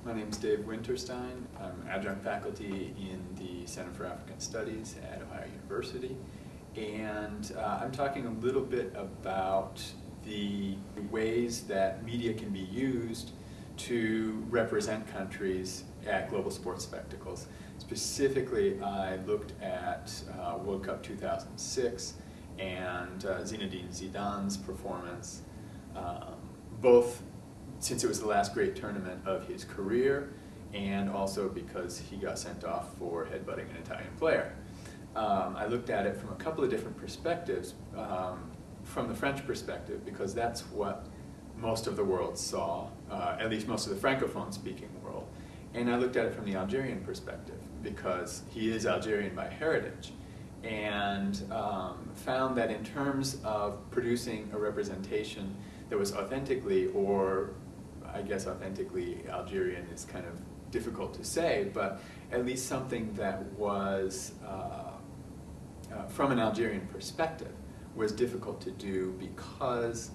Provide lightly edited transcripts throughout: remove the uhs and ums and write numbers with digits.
My name is Dave Winterstein. I'm adjunct faculty in the Center for African Studies at Ohio University. And I'm talking a little bit about the ways that media can be used to represent countries at global sports spectacles. Specifically, I looked at World Cup 2006 and Zinedine Zidane's performance, both since it was the last great tournament of his career and also because he got sent off for headbutting an Italian player. I looked at it from a couple of different perspectives. From the French perspective, because that's what most of the world saw, at least most of the Francophone-speaking world. And I looked at it from the Algerian perspective, because he is Algerian by heritage, and found that in terms of producing a representation that was authentically, or I guess authentically Algerian is kind of difficult to say, but at least something that was, from an Algerian perspective, was difficult to do because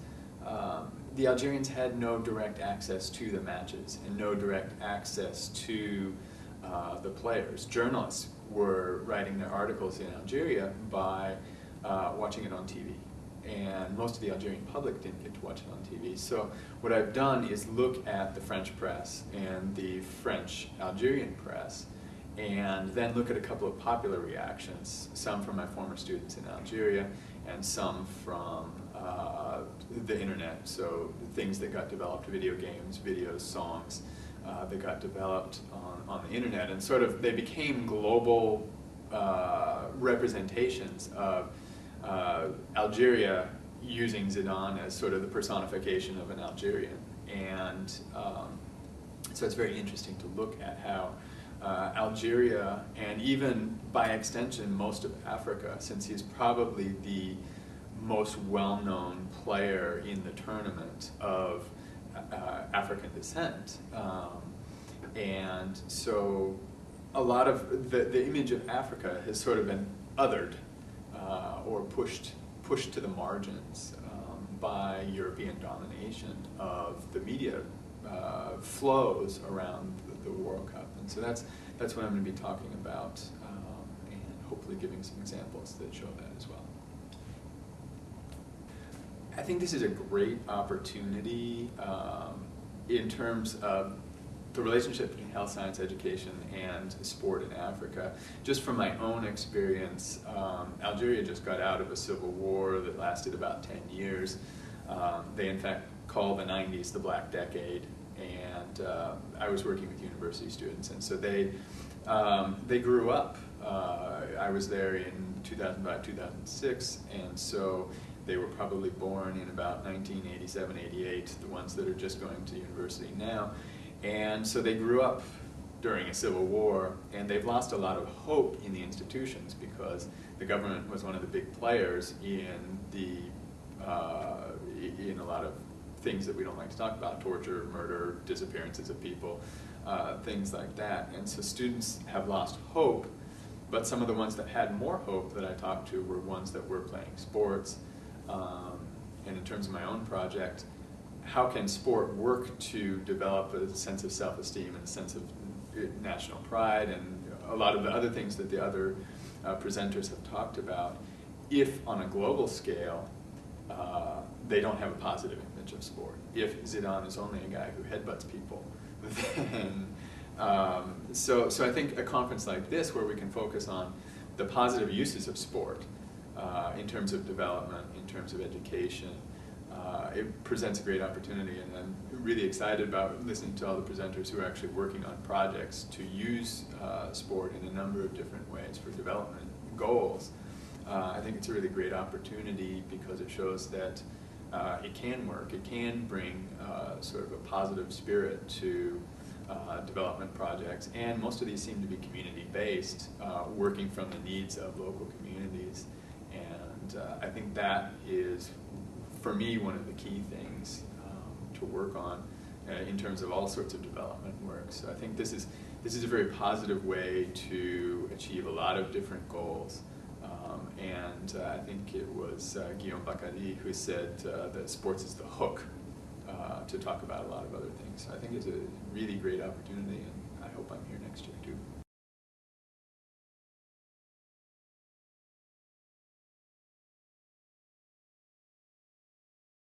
the Algerians had no direct access to the matches and no direct access to the players. Journalists were writing their articles in Algeria by watching it on TV, and most of the Algerian public didn't get to watch it on TV. So what I've done is look at the French press and the French Algerian press, and then look at a couple of popular reactions, some from my former students in Algeria and some from the internet, so things that got developed, video games, videos, songs that got developed on the internet, and sort of they became global representations of Algeria using Zidane as sort of the personification of an Algerian. And so it's very interesting to look at how Algeria, and even by extension most of Africa, since he's probably the most well-known player in the tournament of African descent. And so a lot of the image of Africa has sort of been othered or pushed to the margins by European domination of the media flows around the World Cup. And so that's what I'm going to be talking about, and hopefully giving some examples that show that as well. I think this is a great opportunity in terms of the relationship between health science education and sport in Africa. Just from my own experience, Algeria just got out of a civil war that lasted about 10 years. They in fact call the 90s the Black Decade, and I was working with university students, and so they grew up. I was there in 2005, 2006, and so they were probably born in about 1987, 88, the ones that are just going to university now. And so they grew up during a civil war, and they've lost a lot of hope in the institutions because the government was one of the big players in a lot of things that we don't like to talk about: torture, murder, disappearances of people, things like that. And so students have lost hope, but some of the ones that had more hope that I talked to were ones that were playing sports. And in terms of my own project, how can sport work to develop a sense of self-esteem and a sense of national pride and a lot of the other things that the other presenters have talked about, if on a global scale they don't have a positive image of sport? If Zidane is only a guy who headbutts people, then so I think a conference like this, where we can focus on the positive uses of sport in terms of development, in terms of education, it presents a great opportunity, and I'm really excited about listening to all the presenters who are actually working on projects to use sport in a number of different ways for development goals. I think it's a really great opportunity because it shows that it can work. It can bring sort of a positive spirit to development projects, and most of these seem to be community-based, working from the needs of local communities. And I think that is, for me, one of the key things to work on in terms of all sorts of development work. So I think this is a very positive way to achieve a lot of different goals. And I think it was Guillaume Bacary who said that sports is the hook to talk about a lot of other things. So I think it's a really great opportunity, and I hope I'm here next year too.